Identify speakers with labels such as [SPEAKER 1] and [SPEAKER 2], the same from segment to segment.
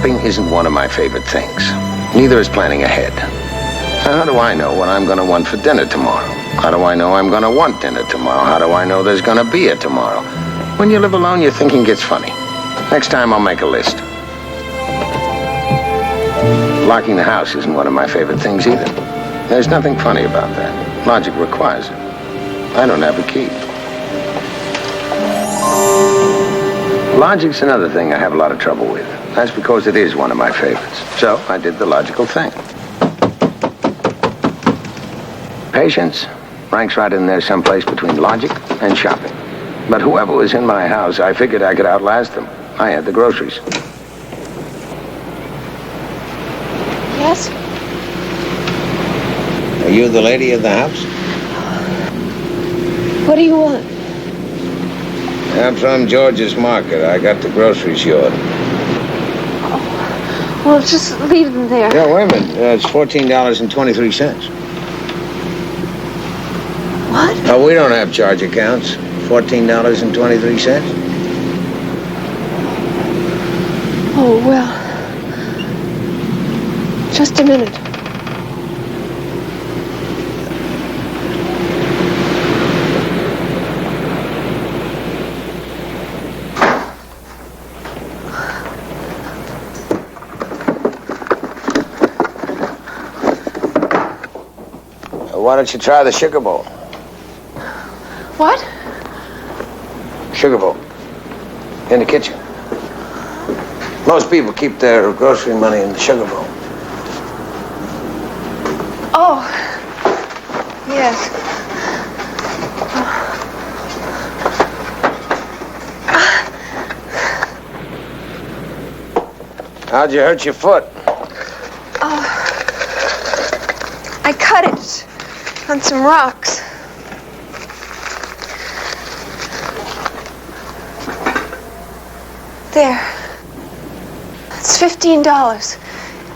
[SPEAKER 1] Shopping isn't one of my favorite things. Neither is planning ahead. How do I know what I'm going to want for dinner tomorrow? How do I know I'm going to want dinner tomorrow? How do I know there's going to be a tomorrow? When you live alone, your thinking gets funny. Next time, I'll make a list. Locking the house isn't one of my favorite things either. There's nothing funny about that. Logic requires it. I don't have a key. Logic's another thing I have a lot of trouble with. That's because it is one of my favorites. So I did the logical thing. Patience ranks right in there someplace between logic and shopping. But whoever was in my house, I figured I could outlast them. I had the groceries.
[SPEAKER 2] Yes?
[SPEAKER 1] Are you the lady of the house?
[SPEAKER 2] What do you want?
[SPEAKER 1] I'm from George's Market. I got the groceries you ordered.
[SPEAKER 2] Oh, well, just leave them there.
[SPEAKER 1] Yeah, wait a minute. It's $14.23.
[SPEAKER 2] What?
[SPEAKER 1] Oh, we don't have charge accounts. $14.23.
[SPEAKER 2] Oh, well. Just a minute.
[SPEAKER 1] Why don't you try the sugar bowl?
[SPEAKER 2] What?
[SPEAKER 1] Sugar bowl. In the kitchen. Most people keep their grocery money in the sugar bowl.
[SPEAKER 2] Oh. Yes.
[SPEAKER 1] How'd you hurt your foot?
[SPEAKER 2] I cut it on some rocks. There. It's $15.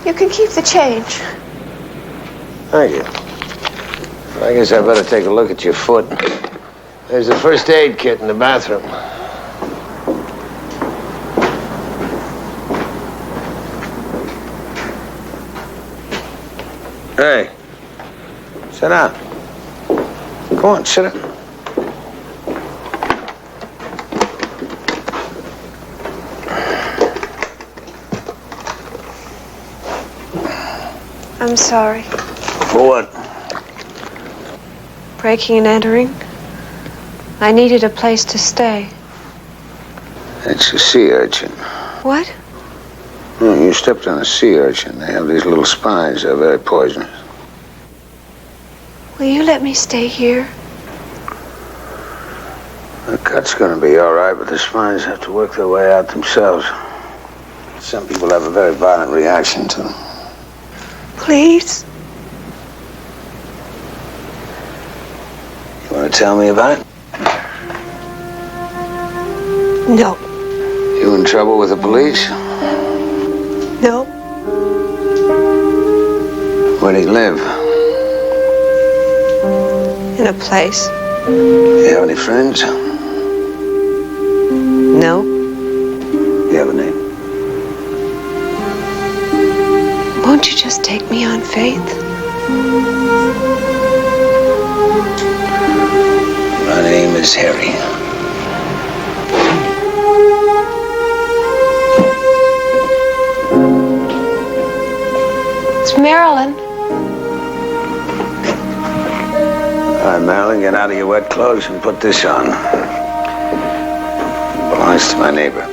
[SPEAKER 2] You can keep the change.
[SPEAKER 1] Thank you. I guess I better take a look at your foot. There's a first aid kit in the bathroom. Hey. Sit down. Come on, sit down.
[SPEAKER 2] I'm sorry.
[SPEAKER 1] For what?
[SPEAKER 2] Breaking and entering. I needed a place to stay.
[SPEAKER 1] It's a sea urchin.
[SPEAKER 2] What?
[SPEAKER 1] You stepped on a sea urchin. They have these little spines. They're very poisonous.
[SPEAKER 2] Will you let me stay here?
[SPEAKER 1] The cut's going to be all right, but the spines have to work their way out themselves. Some people have a very violent reaction to them.
[SPEAKER 2] Please?
[SPEAKER 1] You want to tell me about it?
[SPEAKER 2] No.
[SPEAKER 1] You in trouble with the police?
[SPEAKER 2] No.
[SPEAKER 1] Where do you live?
[SPEAKER 2] In a place.
[SPEAKER 1] Do you have any friends?
[SPEAKER 2] No.
[SPEAKER 1] Do you have a name?
[SPEAKER 2] Won't you just take me on faith?
[SPEAKER 1] My name is Harry.
[SPEAKER 2] It's Marilyn.
[SPEAKER 1] All right, Marilyn, get out of your wet clothes and put this on. It belongs to my neighbor.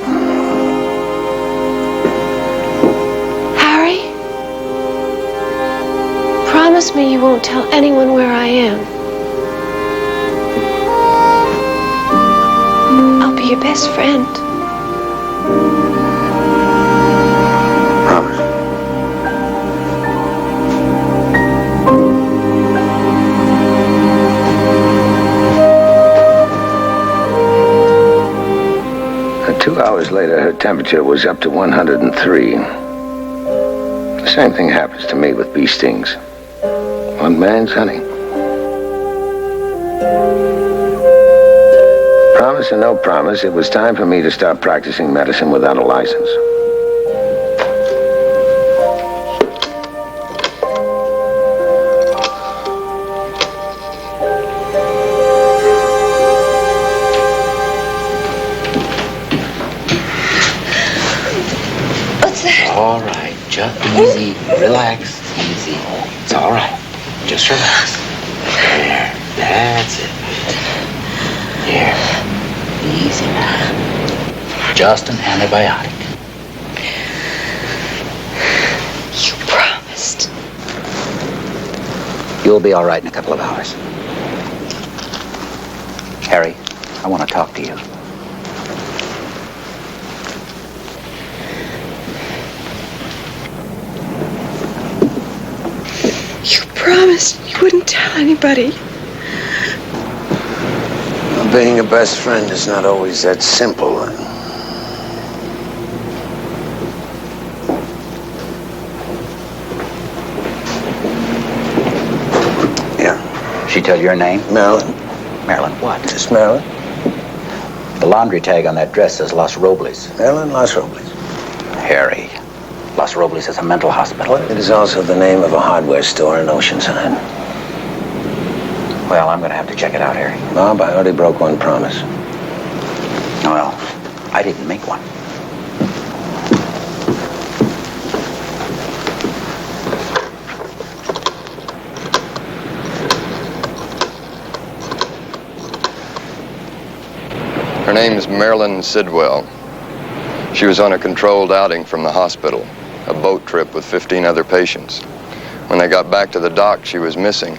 [SPEAKER 2] Harry? Promise me you won't tell anyone where I am. I'll be your best friend.
[SPEAKER 1] Promise. And 2 hours later, her temperature was up to 103. The same thing happens to me with bee stings. One man's honey. Promise or no promise, it was time for me to start practicing medicine without a license.
[SPEAKER 3] Easy. Relax. Easy. It's all right. Just relax. There. That's it. Here. Easy now. Just an antibiotic.
[SPEAKER 2] You promised.
[SPEAKER 3] You'll be all right in a couple of hours. Harry, I want to talk to you.
[SPEAKER 2] You promised you wouldn't tell anybody.
[SPEAKER 1] Being a best friend is not always that simple. Yeah.
[SPEAKER 3] She tell your name?
[SPEAKER 1] Marilyn.
[SPEAKER 3] Marilyn what?
[SPEAKER 1] Just Marilyn.
[SPEAKER 3] The laundry tag on that dress says Los Robles.
[SPEAKER 1] Marilyn Los Robles.
[SPEAKER 3] Harry, Los Robles is a mental hospital.
[SPEAKER 1] It is also the name of a hardware store in Oceanside.
[SPEAKER 3] Well, I'm going to have to check it out, Harry.
[SPEAKER 1] Bob, I already broke one promise.
[SPEAKER 3] Well, I didn't make one.
[SPEAKER 4] Her name's Marilyn Sidwell. She was on a controlled outing from the hospital, a boat trip with 15 other patients. When they got back to the dock, she was missing.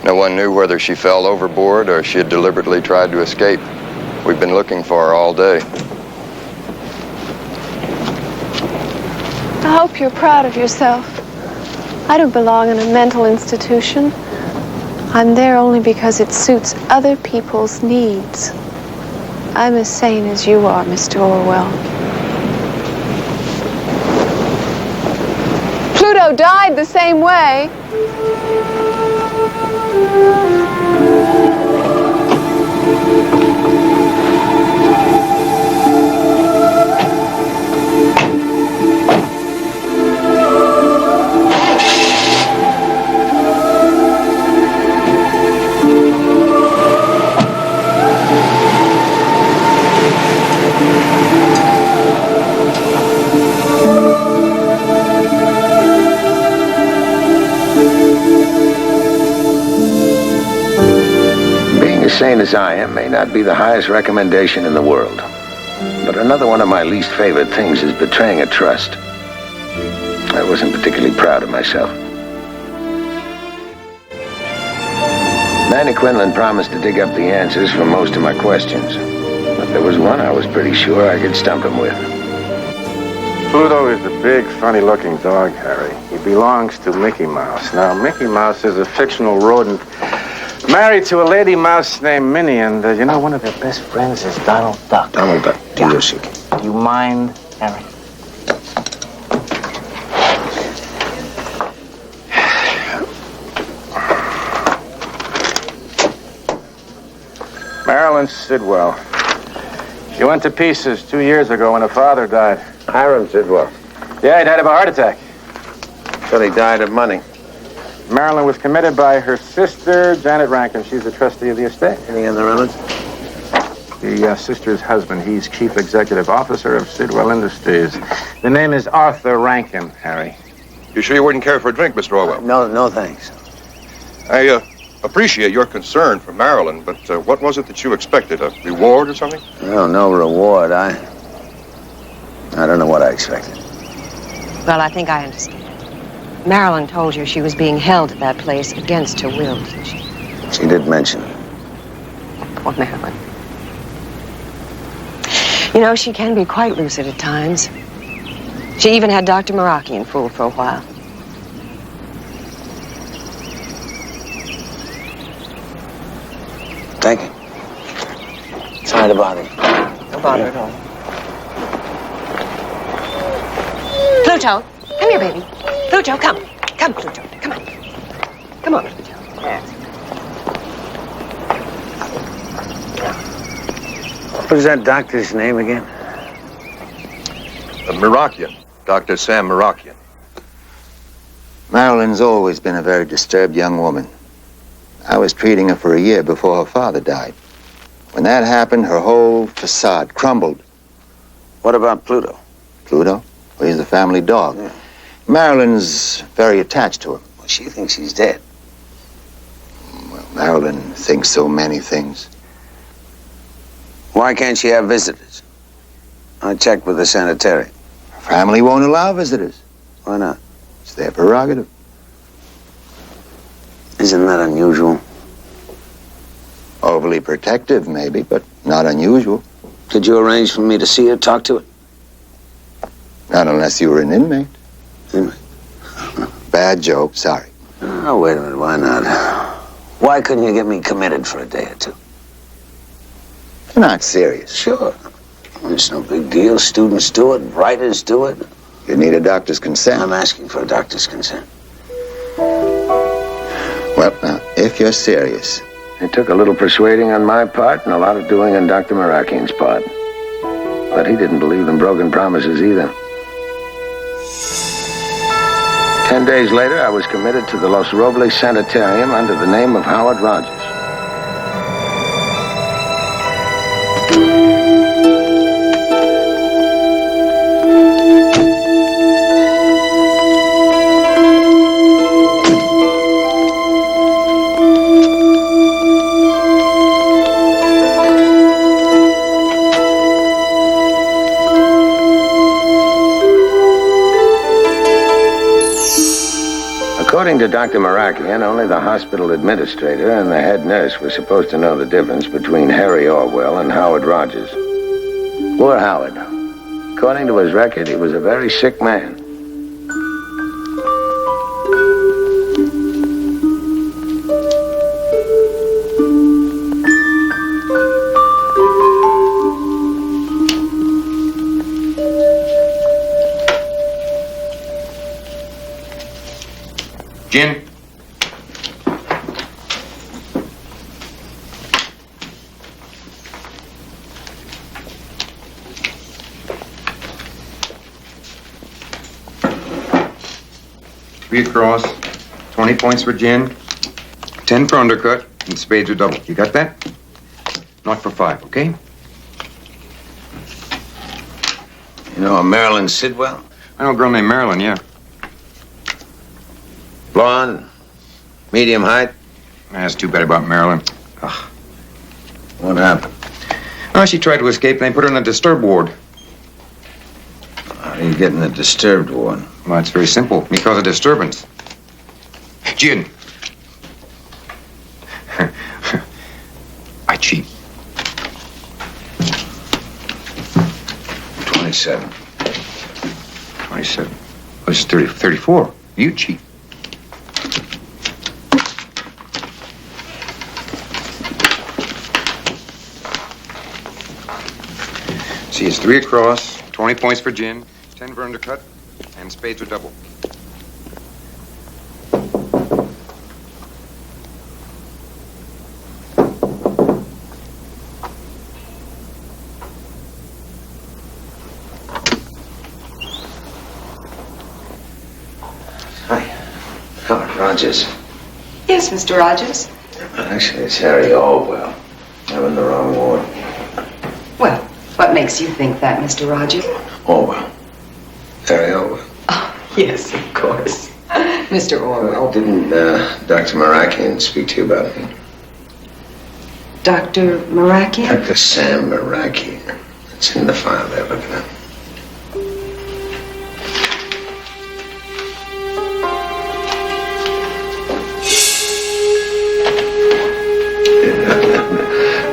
[SPEAKER 4] No one knew whether she fell overboard or she had deliberately tried to escape. We've been looking for her all day.
[SPEAKER 2] I hope you're proud of yourself. I don't belong in a mental institution. I'm there only because it suits other people's needs. I'm as sane as you are, Mr. Orwell. Pluto died the same way.
[SPEAKER 1] As sane as I am may not be the highest recommendation in the world. But another one of my least favorite things is betraying a trust. I wasn't particularly proud of myself. Nanny Quinlan promised to dig up the answers for most of my questions. But there was one I was pretty sure I could stump him with.
[SPEAKER 5] Pluto is a big, funny-looking dog, Harry. He belongs to Mickey Mouse. Now, Mickey Mouse is a fictional rodent married to a lady mouse named Minnie, and you know, one of their best friends is Donald Duck.
[SPEAKER 1] Donald Duck.
[SPEAKER 5] Yeah. Do you mind, Harry? Marilyn Sidwell. She went to pieces 2 years ago when her father died.
[SPEAKER 1] Hiram Sidwell.
[SPEAKER 5] Yeah, he died of a heart attack.
[SPEAKER 1] So he died of money.
[SPEAKER 5] Marilyn was committed by her sister, Janet Rankin. She's the trustee of the estate.
[SPEAKER 1] Any other relatives?
[SPEAKER 5] The sister's husband. He's chief executive officer of Sidwell Industries. The name is Arthur Rankin, Harry.
[SPEAKER 6] You sure you wouldn't care for a drink, Mr. Orwell?
[SPEAKER 1] No, thanks.
[SPEAKER 6] I appreciate your concern for Marilyn, but what was it that you expected? A reward or something?
[SPEAKER 1] No reward. I don't know what I expected.
[SPEAKER 7] Well, I think I understand. Marilyn told you she was being held at that place against her will, didn't she?
[SPEAKER 1] She did mention it.
[SPEAKER 7] Poor Marilyn. You know, she can be quite lucid at times. She even had Dr. Marakian fooled for a while.
[SPEAKER 1] Thank you. Sorry to bother you.
[SPEAKER 7] No bother at all. Pluto, come here, baby. Pluto, come. Come, Pluto. Come on. Come on, Pluto. Yes.
[SPEAKER 1] What was that doctor's name again?
[SPEAKER 6] Marakian. Dr. Sam Marakian.
[SPEAKER 8] Marilyn's always been a very disturbed young woman. I was treating her for a year before her father died. When that happened, her whole facade crumbled.
[SPEAKER 1] What about Pluto?
[SPEAKER 8] Pluto? Well, he's the family dog.
[SPEAKER 1] Yeah.
[SPEAKER 8] Marilyn's very attached to him.
[SPEAKER 3] Well, she thinks he's dead.
[SPEAKER 8] Well, Marilyn thinks so many things.
[SPEAKER 3] Why can't she have visitors? I checked with the sanitarium.
[SPEAKER 8] Her family won't allow visitors.
[SPEAKER 3] Why not?
[SPEAKER 8] It's their prerogative.
[SPEAKER 3] Isn't that unusual?
[SPEAKER 8] Overly protective, maybe, but not unusual.
[SPEAKER 3] Could you arrange for me to see her, talk to her?
[SPEAKER 8] Not unless you were an inmate.
[SPEAKER 3] Inmate?
[SPEAKER 8] Bad joke, sorry.
[SPEAKER 3] Oh, wait a minute, why not? Why couldn't you get me committed for a day or two?
[SPEAKER 8] You're not serious.
[SPEAKER 3] Sure. It's no big deal. Students do it, writers do it.
[SPEAKER 8] You need a doctor's consent.
[SPEAKER 3] I'm asking for a doctor's consent.
[SPEAKER 8] Well, now, if you're serious.
[SPEAKER 1] It took a little persuading on my part and a lot of doing on Dr. Marakian's part. But he didn't believe in broken promises either. 10 days later, I was committed to the Los Robles Sanitarium under the name of Howard Rogers. According to Dr. Marakian, only the hospital administrator and the head nurse were supposed to know the difference between Harry Orwell and Howard Rogers. Poor Howard. According to his record, he was a very sick man.
[SPEAKER 9] Gin? Three across, 20 points for gin, 10 for undercut, and spades are double. You got that? Knock for 5, okay?
[SPEAKER 1] You know a Marilyn Sidwell?
[SPEAKER 9] I know a girl named Marilyn, yeah.
[SPEAKER 1] Blonde, medium height.
[SPEAKER 9] That's too bad about Marilyn. Ugh.
[SPEAKER 1] What happened?
[SPEAKER 9] Oh, she tried to escape, and they put her in the disturbed ward.
[SPEAKER 1] How do you get in the disturbed ward?
[SPEAKER 9] Well, it's very simple. Because of disturbance. Gin. I cheat.
[SPEAKER 1] 27.
[SPEAKER 9] 27. Oh, this is 30, 34. You cheat. See, it's 3 across, 20 points for gin, 10 for undercut, and spades are double.
[SPEAKER 1] Hi. Howard Rogers.
[SPEAKER 7] Yes, Mr. Rogers.
[SPEAKER 1] Actually, it's Harry Orwell. I'm in the wrong ward.
[SPEAKER 7] Well, what makes you think that, Mr. Rogers?
[SPEAKER 1] Orwell. Harry Orwell.
[SPEAKER 7] Oh, yes, of course. Mr. Orwell.
[SPEAKER 1] Didn't Dr. Marakian speak to you about me?
[SPEAKER 7] Dr. Marakian?
[SPEAKER 1] Dr. Sam Marakian. It's in the file there, look at that.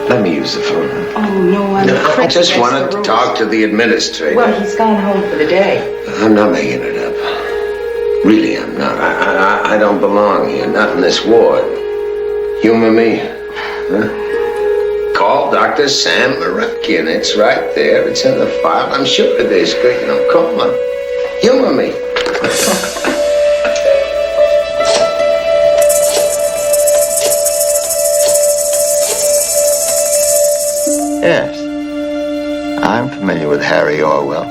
[SPEAKER 1] Let me use the phone.
[SPEAKER 7] Oh, no, I'm afraid
[SPEAKER 1] I just
[SPEAKER 7] that's
[SPEAKER 1] wanted
[SPEAKER 7] the
[SPEAKER 1] to
[SPEAKER 7] rules.
[SPEAKER 1] talk to the administrator.
[SPEAKER 7] Well, he's gone home for the day.
[SPEAKER 1] I'm not making it up. Really, I'm not. I don't belong here, not in this ward. Humor me. Huh? Call Dr. Sam Marakian. It's right there. It's in the file. I'm sure it is. Great. Now, call him. Humor me.
[SPEAKER 8] Yes. I'm familiar with Harry Orwell.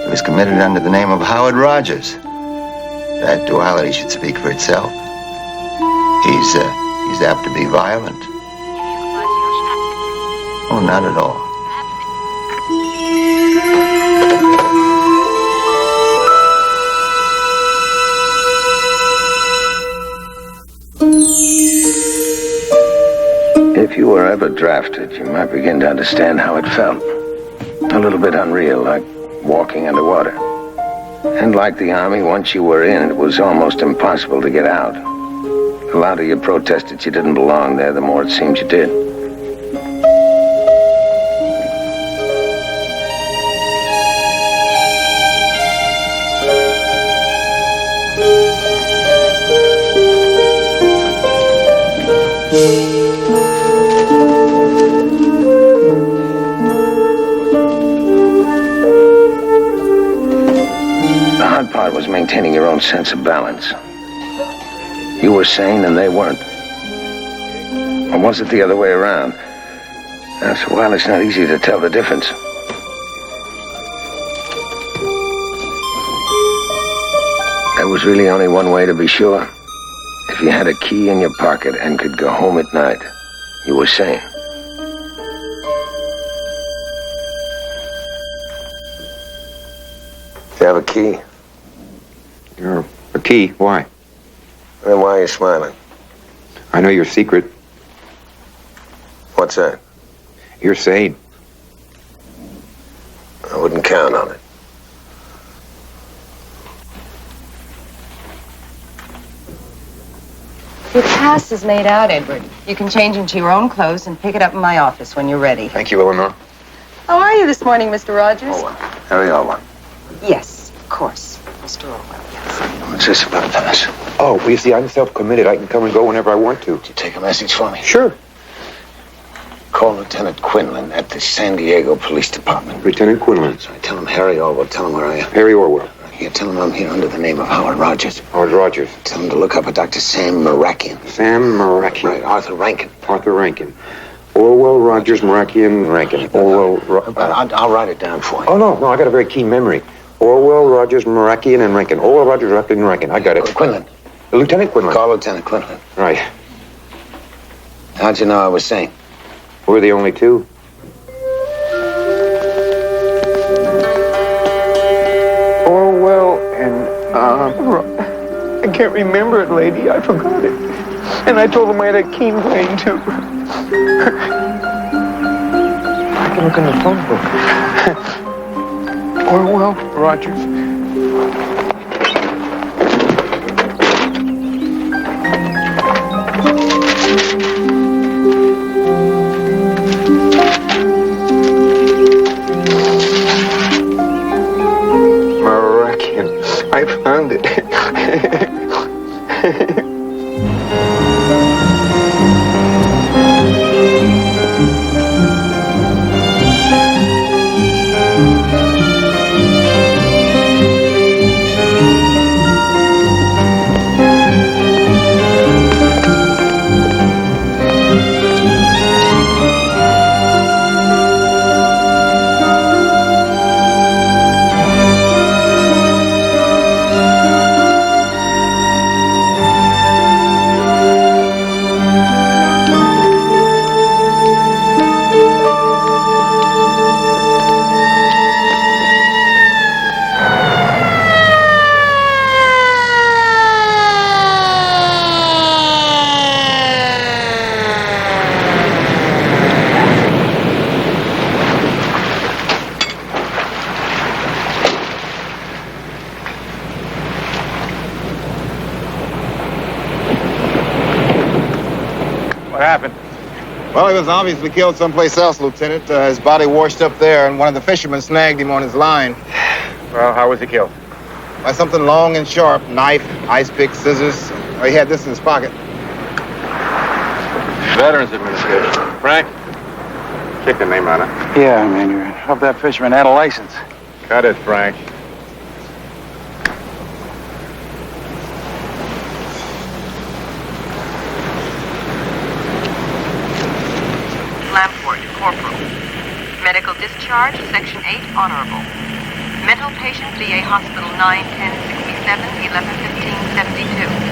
[SPEAKER 8] He was committed under the name of Howard Rogers. That duality should speak for itself. He's apt to be violent. Oh, not at all.
[SPEAKER 1] If you were ever drafted, you might begin to understand how it felt. A little bit unreal, like walking underwater. And like the Army, once you were in, it was almost impossible to get out. The louder you protested you didn't belong there, the more it seemed you did. The hard part was maintaining your own sense of balance. You were sane and they weren't. Or was it the other way around? After a while, it's not easy to tell the difference. There was really only one way to be sure. If you had a key in your pocket and could go home at night, you were sane. Do you have a key?
[SPEAKER 9] You're a key? Why?
[SPEAKER 1] Then why are you smiling?
[SPEAKER 9] I know your secret.
[SPEAKER 1] What's that?
[SPEAKER 9] You're sane.
[SPEAKER 1] I wouldn't count on it.
[SPEAKER 7] Your pass is made out, Edward. You can change into your own clothes and pick it up in my office when you're ready.
[SPEAKER 9] Thank you, Eleanor.
[SPEAKER 7] How are you this morning, Mr. Rogers?
[SPEAKER 1] Harry Orwell.
[SPEAKER 7] Yes, of course, Mr. Orwell, yes.
[SPEAKER 1] What's this about a pass?
[SPEAKER 9] Oh, well, you see, I'm self-committed. I can come and go whenever I want to.
[SPEAKER 1] Did you take a message for me?
[SPEAKER 9] Sure.
[SPEAKER 1] Call Lieutenant Quinlan at the San Diego Police Department.
[SPEAKER 9] Lieutenant Quinlan.
[SPEAKER 1] Sorry, tell him Harry Orwell. Tell him where I am.
[SPEAKER 9] Harry Orwell.
[SPEAKER 1] Here, tell him I'm here under the name of Howard Rogers.
[SPEAKER 9] Howard Rogers.
[SPEAKER 1] Tell him to look up a Dr. Sam Marakian.
[SPEAKER 9] Sam Marakian.
[SPEAKER 1] Right, Arthur Rankin.
[SPEAKER 9] Arthur Rankin. Orwell, Rogers, Marakian, Rankin. Orwell,
[SPEAKER 1] I'll write it down for you.
[SPEAKER 9] Oh, no, I got a very keen memory. Orwell, Rogers, Marakian, and Rankin. Orwell, Rogers, Rankin, and Rankin. I got it.
[SPEAKER 1] Quinlan.
[SPEAKER 9] Lieutenant Quinlan.
[SPEAKER 1] Call Lieutenant Quinlan.
[SPEAKER 9] Right.
[SPEAKER 1] How'd you know I was sane?
[SPEAKER 9] We're the only two. Orwell and, I can't remember it, lady. I forgot it. And I told him I had a keen brain, too. I can look in the phone book. Orwell, Rogers. I found it.
[SPEAKER 5] What happened?
[SPEAKER 10] Well, he was obviously killed someplace else, Lieutenant. His body washed up there, and one of the fishermen snagged him on his line.
[SPEAKER 5] Well, how was he killed?
[SPEAKER 10] By something long and sharp. Knife, ice pick, scissors. Well, he had this in his pocket.
[SPEAKER 5] Veterans Administration. Frank? Check the name on it.
[SPEAKER 11] Yeah, man, I hope that fisherman had a license.
[SPEAKER 5] Cut it, Frank.
[SPEAKER 12] Lamport, Corporal. Medical discharge, Section 8, Honorable. Mental patient, VA Hospital 9-10-67,
[SPEAKER 5] 72.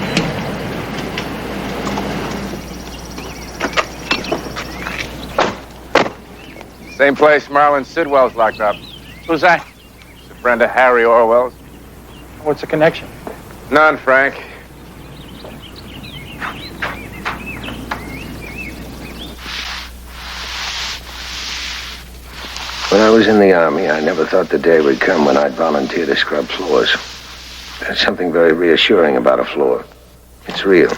[SPEAKER 5] Same place Marlon Sidwell's locked up.
[SPEAKER 11] Who's that?
[SPEAKER 5] It's a friend of Harry Orwell's.
[SPEAKER 11] What's the connection?
[SPEAKER 5] None, Frank.
[SPEAKER 1] When I was in the Army, I never thought the day would come when I'd volunteer to scrub floors. There's something very reassuring about a floor. It's real.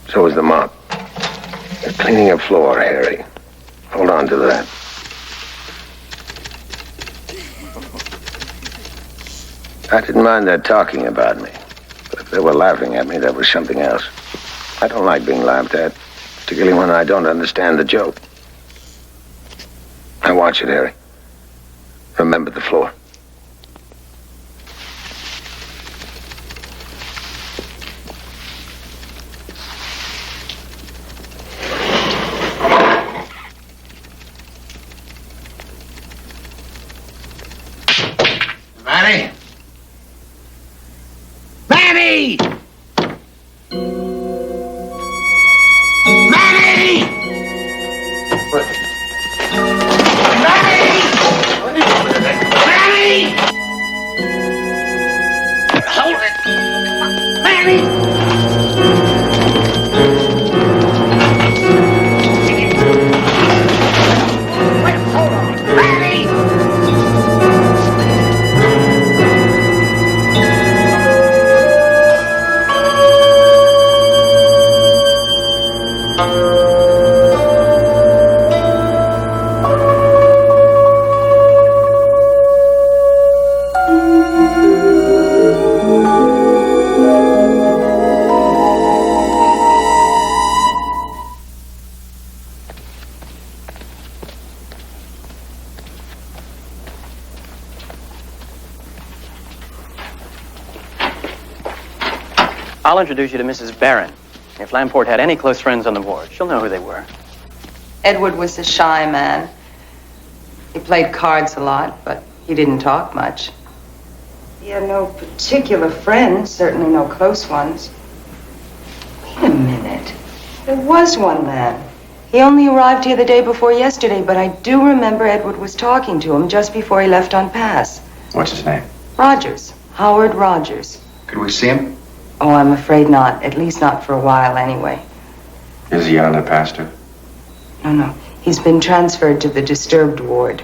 [SPEAKER 1] So is the mop. You're cleaning a floor, Harry. Hold on to that. I didn't mind their talking about me. But if they were laughing at me, that was something else. I don't like being laughed at, particularly when I don't understand the joke. Now watch it, Harry. Remember the floor.
[SPEAKER 13] Manny! Manny! Manny! Manny! Hold it! Manny! Wait, hold on! Manny!
[SPEAKER 11] I'll introduce you to Mrs. Barron. If Lamport had any close friends on the ward, she'll know who they were.
[SPEAKER 14] Edward was a shy man. He played cards a lot, but he didn't talk much. He had no particular friends, certainly no close ones. Wait a minute. There was one man. He only arrived here the day before yesterday, but I do remember Edward was talking to him just before he left on pass.
[SPEAKER 9] What's his name?
[SPEAKER 14] Rogers. Howard Rogers.
[SPEAKER 9] Could we see him?
[SPEAKER 14] Oh, I'm afraid not. At least not for a while, anyway.
[SPEAKER 9] Is he out of the pasture?
[SPEAKER 14] No. He's been transferred to the disturbed ward.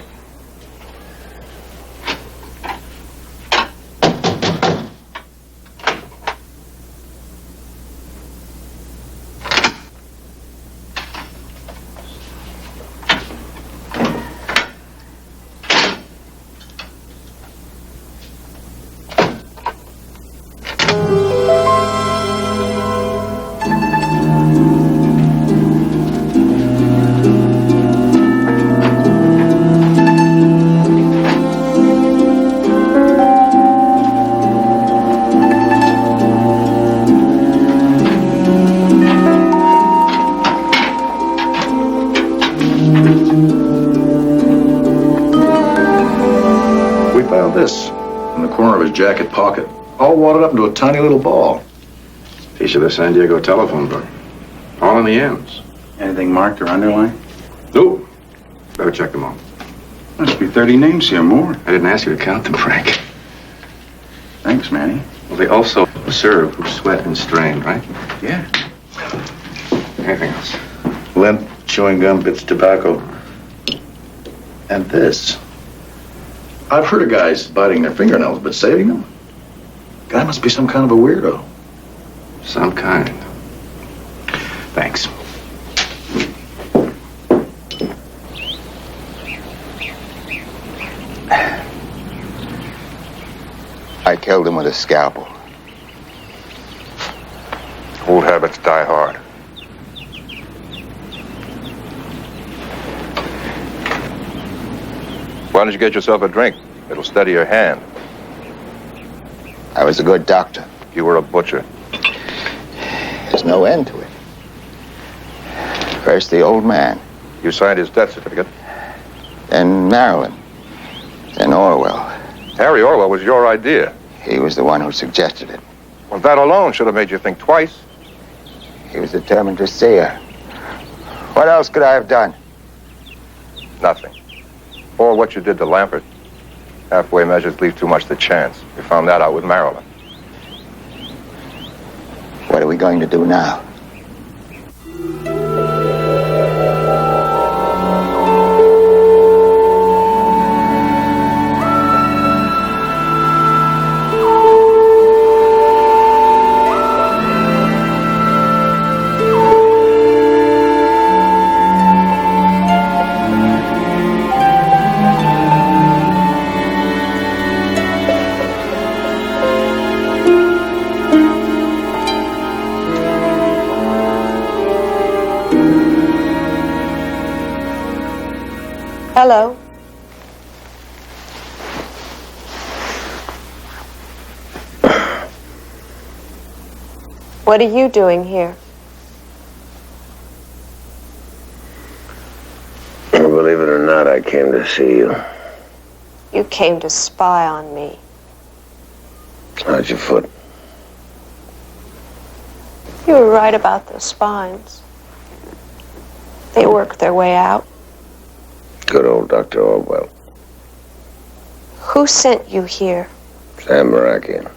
[SPEAKER 15] This in the corner of his jacket pocket, all wadded up into a tiny little ball.
[SPEAKER 5] Piece of the San Diego telephone book. All in the ends.
[SPEAKER 10] Anything marked or underlined?
[SPEAKER 5] Nope. Better check them all.
[SPEAKER 10] Must be 30 names here, more.
[SPEAKER 5] I didn't ask you to count them, Frank.
[SPEAKER 10] Thanks, Manny.
[SPEAKER 5] Well, they also serve who sweat and strain, right?
[SPEAKER 10] Yeah.
[SPEAKER 5] Anything else?
[SPEAKER 15] Limp, chewing gum, bits of tobacco. And this. I've heard of guys biting their fingernails, but saving them? Guy must be some kind of a weirdo.
[SPEAKER 5] Some kind. Thanks.
[SPEAKER 8] I killed him with a scalpel.
[SPEAKER 6] Old habits die hard. Why don't you get yourself a drink? It'll steady your hand.
[SPEAKER 8] I was a good doctor.
[SPEAKER 6] You were a butcher.
[SPEAKER 8] There's no end to it. First the old man.
[SPEAKER 6] You signed his death certificate.
[SPEAKER 8] Then Marilyn. Then Orwell.
[SPEAKER 6] Harry Orwell was your idea.
[SPEAKER 8] He was the one who suggested it.
[SPEAKER 6] Well, that alone should have made you think twice.
[SPEAKER 8] He was determined to see her. What else could I have done?
[SPEAKER 6] Nothing. Or what you did to Lampert. Halfway measures leave too much to chance. You found that out with Marilyn.
[SPEAKER 8] What are we going to do now?
[SPEAKER 2] Hello. What are you doing here?
[SPEAKER 1] Believe it or not, I came to see you.
[SPEAKER 2] You came to spy on me.
[SPEAKER 1] How's your foot?
[SPEAKER 2] You were right about those spines. They work their way out.
[SPEAKER 1] Good old Dr. Orwell.
[SPEAKER 2] Who sent you here?
[SPEAKER 1] Sam Marakian.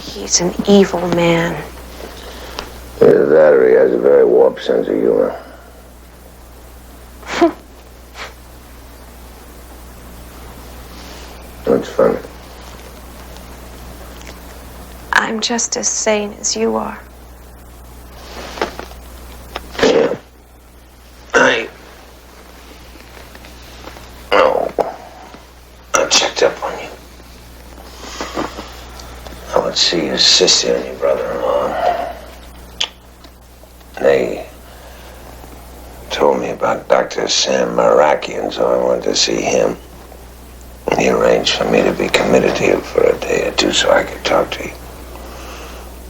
[SPEAKER 2] He's an evil man.
[SPEAKER 1] Either that or he has a very warped sense of humor. What's funny?
[SPEAKER 2] I'm just as sane as you are.
[SPEAKER 1] Yeah. I checked up on you. I would see your sister and your brother-in-law. They told me about Dr. Sam Marakian, so I went to see him. And he arranged for me to be committed here for a day or two so I could talk to you.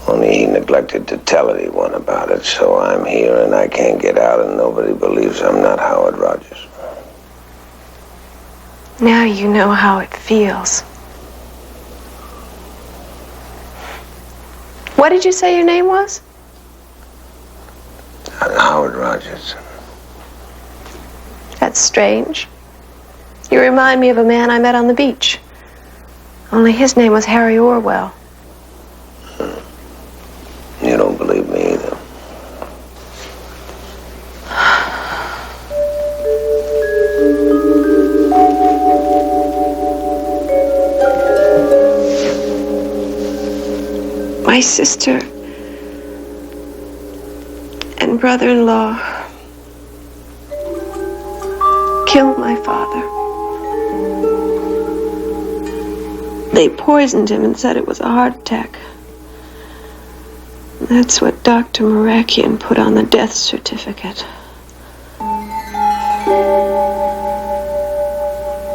[SPEAKER 1] Only he neglected to tell anyone about it, so I'm here and I can't get out and nobody believes I'm not Howard Rogers.
[SPEAKER 2] Now you know how it feels. What did you say your name was?
[SPEAKER 1] Howard Rogers.
[SPEAKER 2] That's strange. You remind me of a man I met on the beach. Only his name was Harry Orwell.
[SPEAKER 1] You don't believe me either.
[SPEAKER 2] My sister and brother-in-law killed my father. They poisoned him and said it was a heart attack. That's what Dr. Marakian put on the death certificate.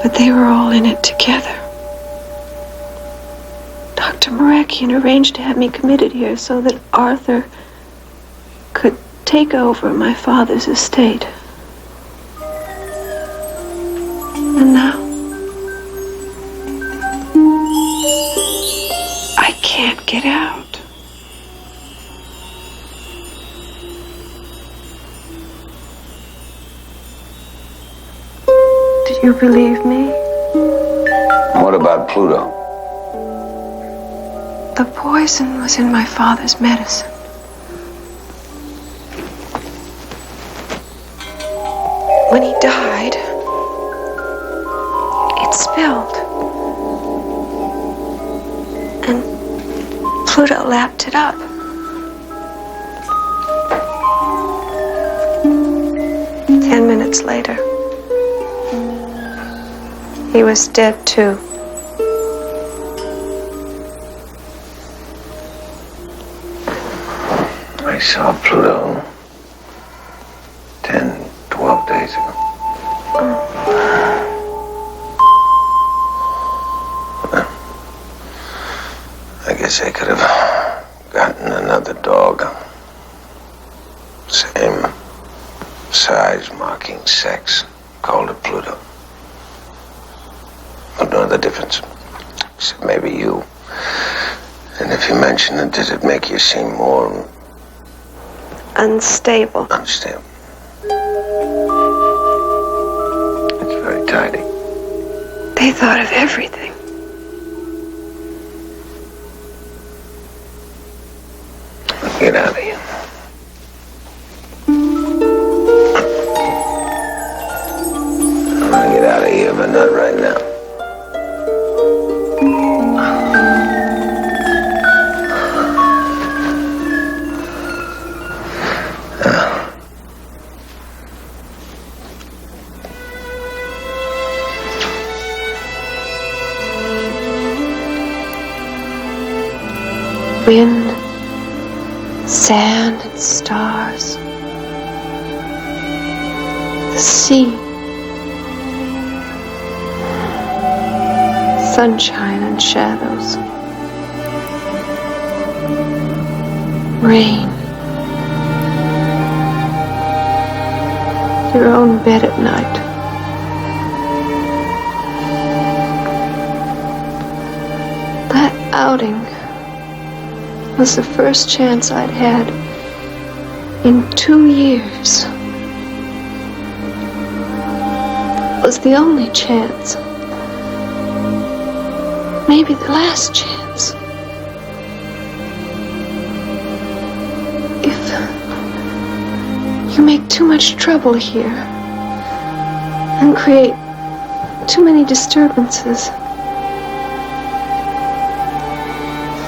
[SPEAKER 2] But they were all in it together. Dr. Marakian arranged to have me committed here so that Arthur could take over my father's estate. And now, I can't get out. Do you believe me?
[SPEAKER 1] What about Pluto?
[SPEAKER 2] The poison was in my father's medicine. When he died, it spilled. And Pluto lapped it up. Ten minutes later, he was dead too.
[SPEAKER 1] I saw Pluto 10, 12 days ago. Well, I guess I could have gotten another dog. Same size, marking sex. Called it Pluto. But no other difference. Except maybe you. And if you mention it, does it make you seem more
[SPEAKER 2] unstable?
[SPEAKER 1] Unstable. It's very tidy.
[SPEAKER 2] They thought of everything.
[SPEAKER 1] Get out of here. I want to get out of here, but not right now.
[SPEAKER 2] Wind, sand, and stars. sea. Sunshine and shadows. Rain. Your own bed at night. That outing was the first chance I'd had in 2 years. It was the only chance. Maybe the last chance. If you make too much trouble here and create too many disturbances,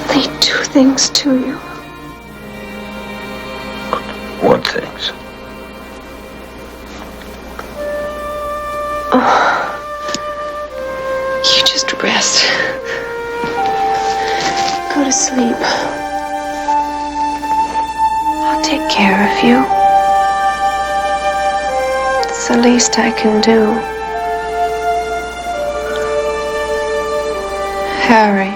[SPEAKER 2] they do things to you.
[SPEAKER 1] What things?
[SPEAKER 2] Oh, you just rest. Go to sleep. I'll take care of you. It's the least I can do. Harry,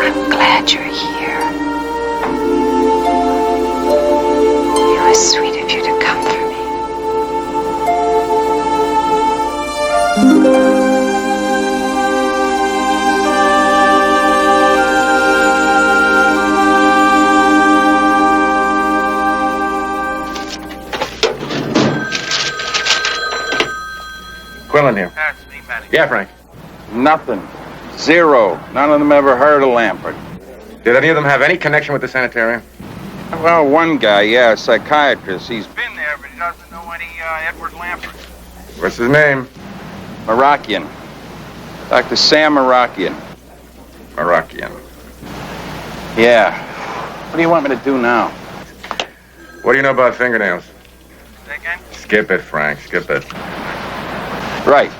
[SPEAKER 2] I'm glad you're here. It was sweet of you to come for me.
[SPEAKER 5] Quillen here. Yeah, Frank.
[SPEAKER 16] Nothing. Zero. None of them ever heard of Lampert.
[SPEAKER 5] Did any of them have any connection with the sanitarium?
[SPEAKER 16] Well, one guy, yeah, a psychiatrist. He's
[SPEAKER 10] Been there, but he doesn't know any Edward Lampert.
[SPEAKER 5] What's his name?
[SPEAKER 16] Moroccan. Dr. Sam Moroccan.
[SPEAKER 5] Moroccan.
[SPEAKER 16] Yeah. What do you want me to do now?
[SPEAKER 5] What do you know about fingernails?
[SPEAKER 10] Say again?
[SPEAKER 5] Skip it, Frank. Skip it.
[SPEAKER 16] Right.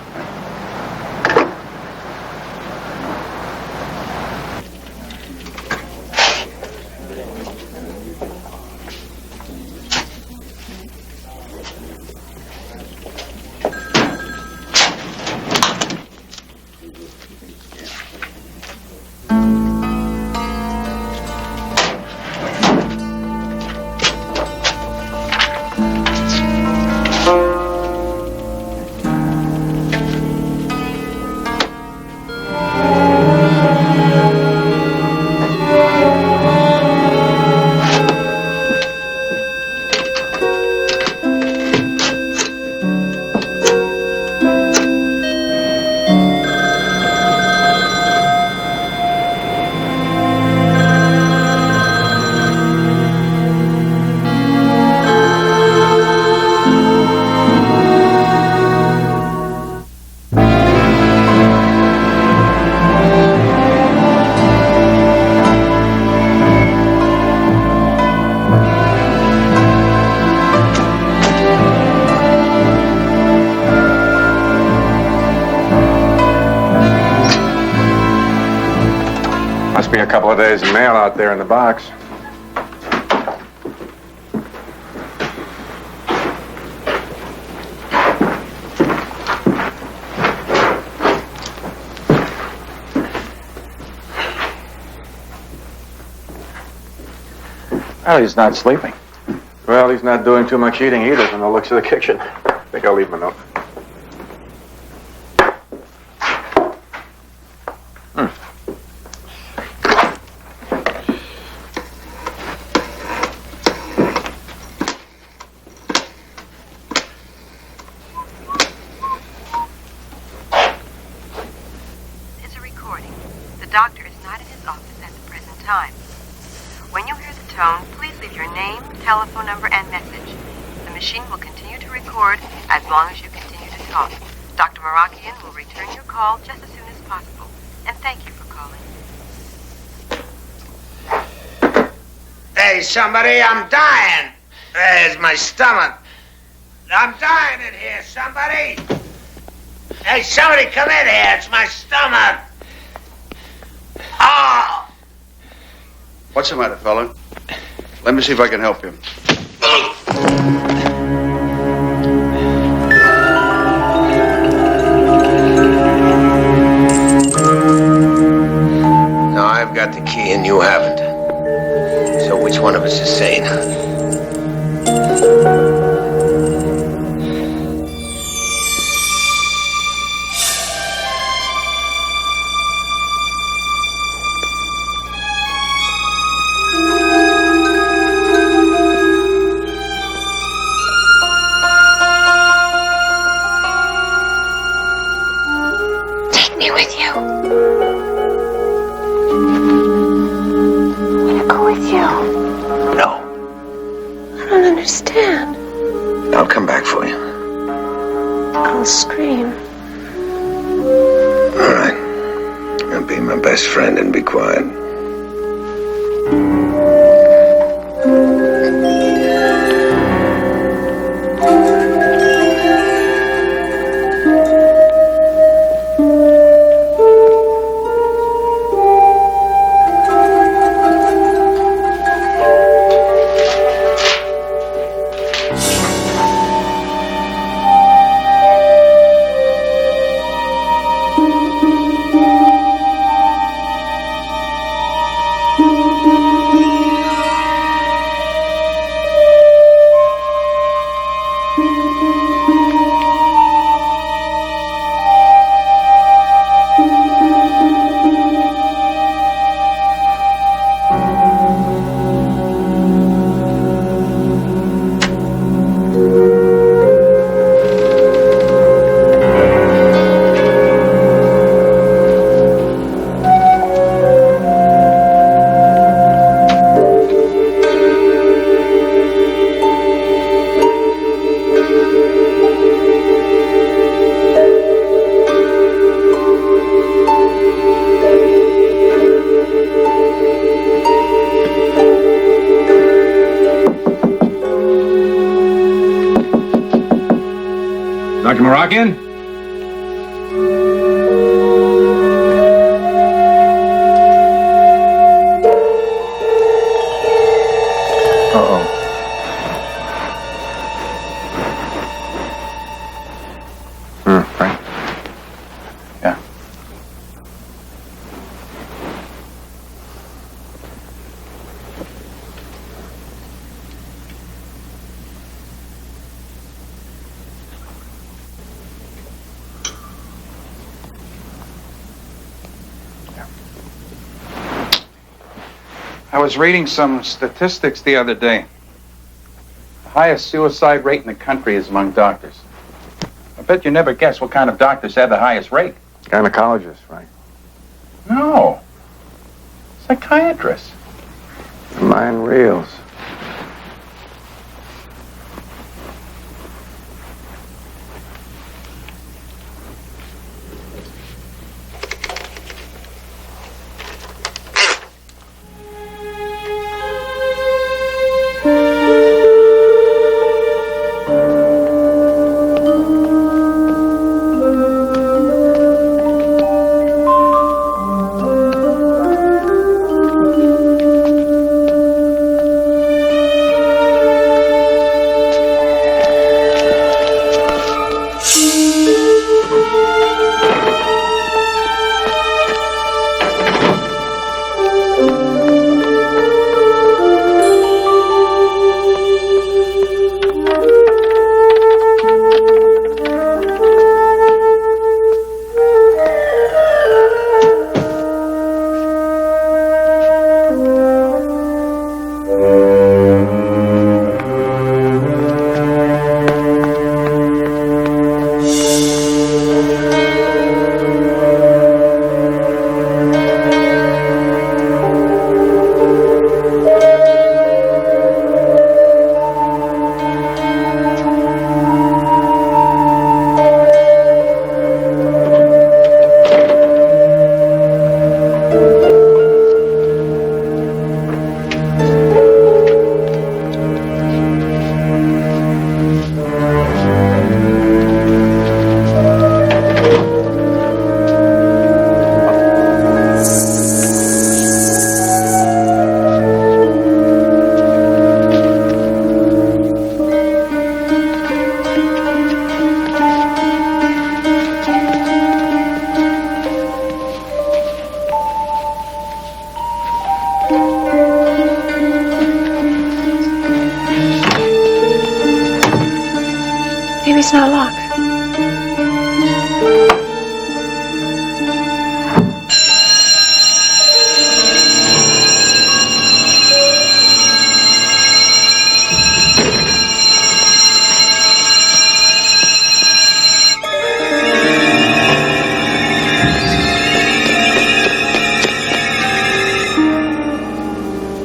[SPEAKER 5] Must be a couple of days of mail out there in the box.
[SPEAKER 16] Well, he's not sleeping.
[SPEAKER 5] Well, he's not doing too much eating either from the looks of the kitchen. I think I'll leave him a note.
[SPEAKER 12] Is a recording. The doctor is not in his office at the present time. When you hear the tone, please leave your name, telephone number, and message. The machine will continue to record as long as you continue to talk. Dr. Moroccan will return your call just as soon as possible. And thank you for calling.
[SPEAKER 3] Hey, somebody, I'm dying. There's my stomach. I'm dying in here, somebody. Hey, somebody come in here. It's my stomach. Oh!
[SPEAKER 17] What's the matter, fella? Let me see if I can help you.
[SPEAKER 1] Now I've got the key and you haven't. So which one of us is sane?
[SPEAKER 2] Take me with you. I want to go with you.
[SPEAKER 1] No.
[SPEAKER 2] I don't understand.
[SPEAKER 1] I'll come back for you.
[SPEAKER 2] I'll scream.
[SPEAKER 1] All right. I'll be my best friend and be quiet.
[SPEAKER 9] Dr. Moroccan?
[SPEAKER 6] Uh-oh. Frank?
[SPEAKER 16] Yeah. I was reading some statistics the other day. The highest suicide rate in the country is among doctors. I bet you never guess what kind of doctors have the highest rate.
[SPEAKER 5] Gynecologist, Frank.
[SPEAKER 16] No. Psychiatrists.
[SPEAKER 5] Mind reels.
[SPEAKER 2] Door's not locked.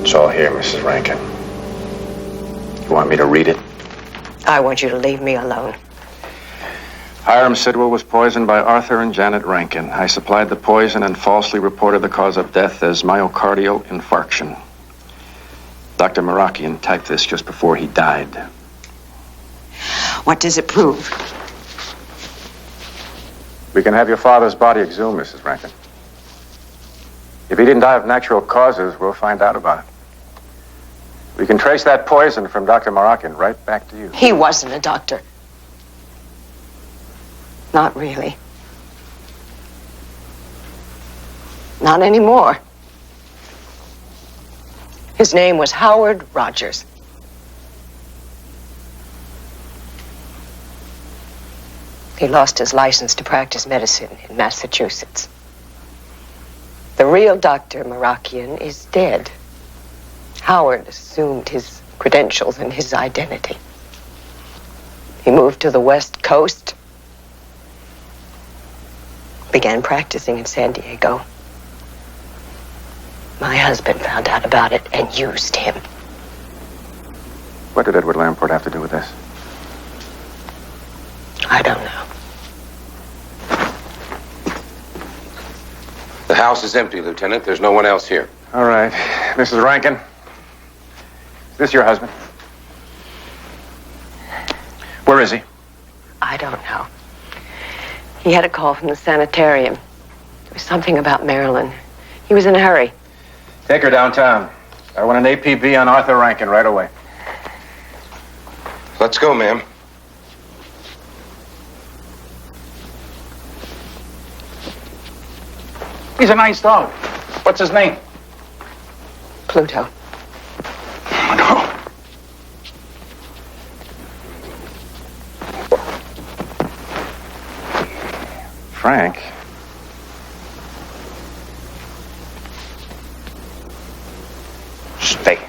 [SPEAKER 5] It's all here, Mrs. Rankin. You want me to read it?
[SPEAKER 7] I want you to leave me alone.
[SPEAKER 5] Hiram Sidwell was poisoned by Arthur and Janet Rankin. I supplied the poison and falsely reported the cause of death as myocardial infarction. Dr. Marakian typed this just before he died.
[SPEAKER 7] What does it prove?
[SPEAKER 5] We can have your father's body exhumed, Mrs. Rankin. If he didn't die of natural causes, we'll find out about it. We can trace that poison from Dr. Marakian right back to you.
[SPEAKER 7] He wasn't a doctor. Not really. Not anymore. His name was Howard Rogers. He lost his license to practice medicine in Massachusetts. The real Dr. Marakian is dead. Howard assumed his credentials and his identity. He moved to the West Coast, began practicing in San Diego. My husband found out about it and used him.
[SPEAKER 5] What did Edward Lamport have to do with this?
[SPEAKER 7] I don't know.
[SPEAKER 17] The house is empty, Lieutenant. There's no one else here.
[SPEAKER 5] All right. Mrs. Rankin, is this your husband? Where is he?
[SPEAKER 7] I don't know. He had a call from the sanitarium. There was something about Marilyn. He was in a hurry.
[SPEAKER 5] Take her downtown. I want an APB on Arthur Rankin right away.
[SPEAKER 17] Let's go, ma'am.
[SPEAKER 16] He's a nice dog. What's his name?
[SPEAKER 7] Pluto.
[SPEAKER 16] Oh, no.
[SPEAKER 5] Frank?
[SPEAKER 16] Stay.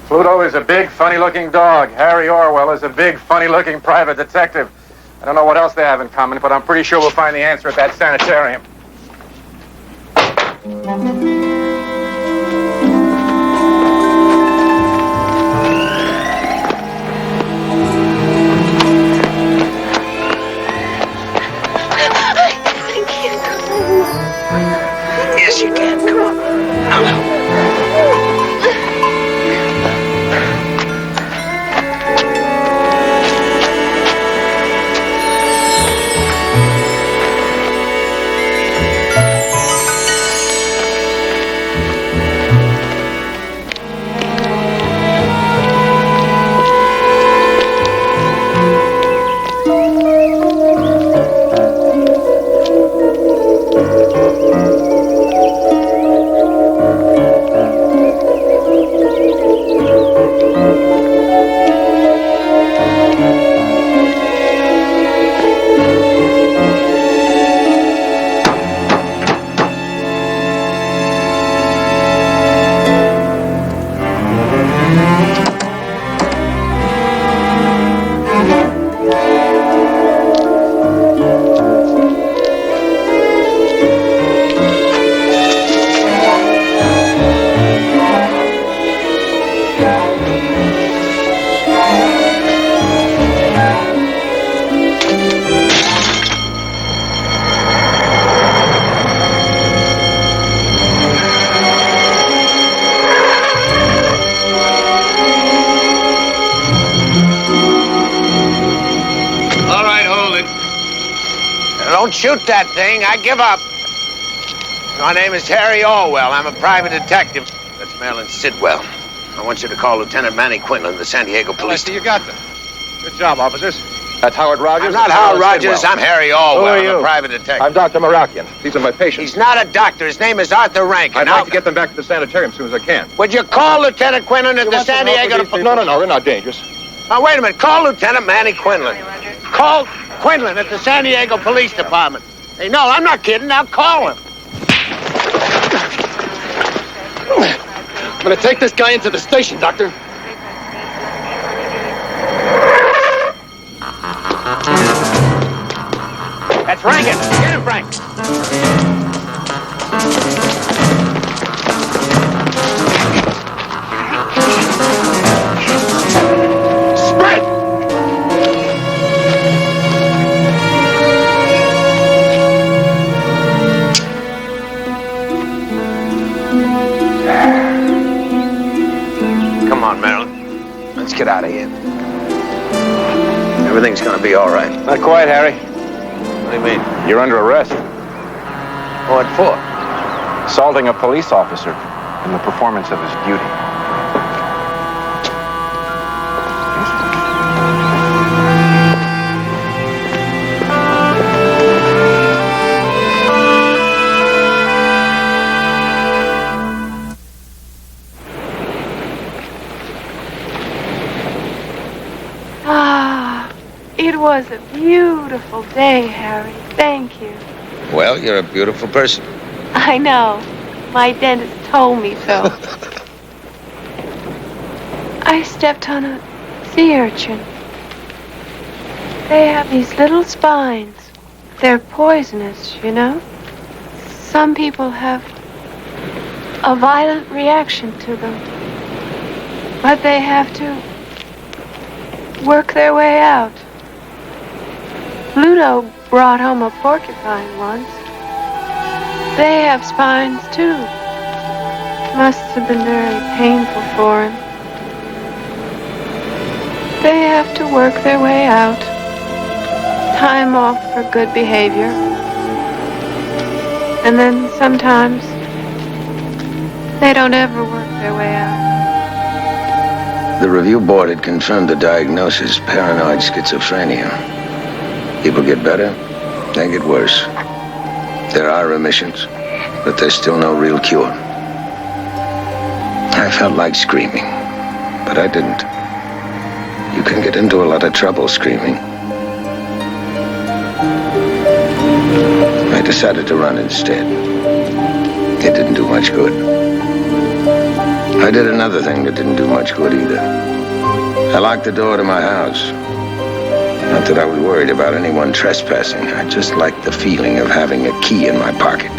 [SPEAKER 5] Pluto is a big, funny-looking dog. Harry Orwell is a big, funny-looking private detective. I don't know what else they have in common, but I'm pretty sure we'll find the answer at that sanitarium.
[SPEAKER 3] Yes, you can. Come on. Don't shoot that thing. I give up. My name is Harry Orwell. I'm a private detective. That's Marilyn Sidwell. I want you to call Lieutenant Manny Quinlan, the San Diego Police.
[SPEAKER 10] You got them. Good job, officers. That's Howard Rogers.
[SPEAKER 3] I'm not Howard Rogers. I'm Harry Orwell.
[SPEAKER 6] Who are
[SPEAKER 3] I'm
[SPEAKER 6] you?
[SPEAKER 3] a private detective.
[SPEAKER 6] I'm Dr. Marakian. These are my patients.
[SPEAKER 3] He's not a doctor. His name is Arthur Rankin.
[SPEAKER 6] I'd like to get them back to the sanitarium as soon as I can.
[SPEAKER 3] Would you call Lieutenant Quinlan at the San Diego...
[SPEAKER 6] No, they're not dangerous.
[SPEAKER 3] Now, wait a minute. Call Lieutenant Manny Quinlan. Call Quinlan at the San Diego Police Department. Hey, no, I'm not kidding. Now call him.
[SPEAKER 18] I'm gonna take this guy into the station, Doctor.
[SPEAKER 3] That's Rankin. Get him, Frank.
[SPEAKER 18] Sprint!
[SPEAKER 1] Come on, Marilyn. Let's get out of here. Everything's gonna be all right.
[SPEAKER 5] Not quite, Harry.
[SPEAKER 1] What do you mean?
[SPEAKER 5] You're under arrest.
[SPEAKER 1] What for?
[SPEAKER 5] Assaulting a police officer in the performance of his duty.
[SPEAKER 2] Ah, it was a beautiful day, Harry. Thank you.
[SPEAKER 1] Well, you're a beautiful person.
[SPEAKER 2] I know. My dentist told me so. I stepped on a sea urchin. They have these little spines. They're poisonous, you know? Some people have a violent reaction to them. But they have to work their way out. Pluto brought home a porcupine once. They have spines, too. Must have been very painful for him. They have to work their way out. Time off for good behavior. And then sometimes they don't ever work their way out.
[SPEAKER 1] The review board had confirmed the diagnosis, paranoid schizophrenia. People get better, they get worse. There are remissions, but there's still no real cure. I felt like screaming, but I didn't. You can get into a lot of trouble screaming. I decided to run instead. It didn't do much good. I did another thing that didn't do much good either. I locked the door to my house. Not that I was worried about anyone trespassing. I just liked the feeling of having a key in my pocket.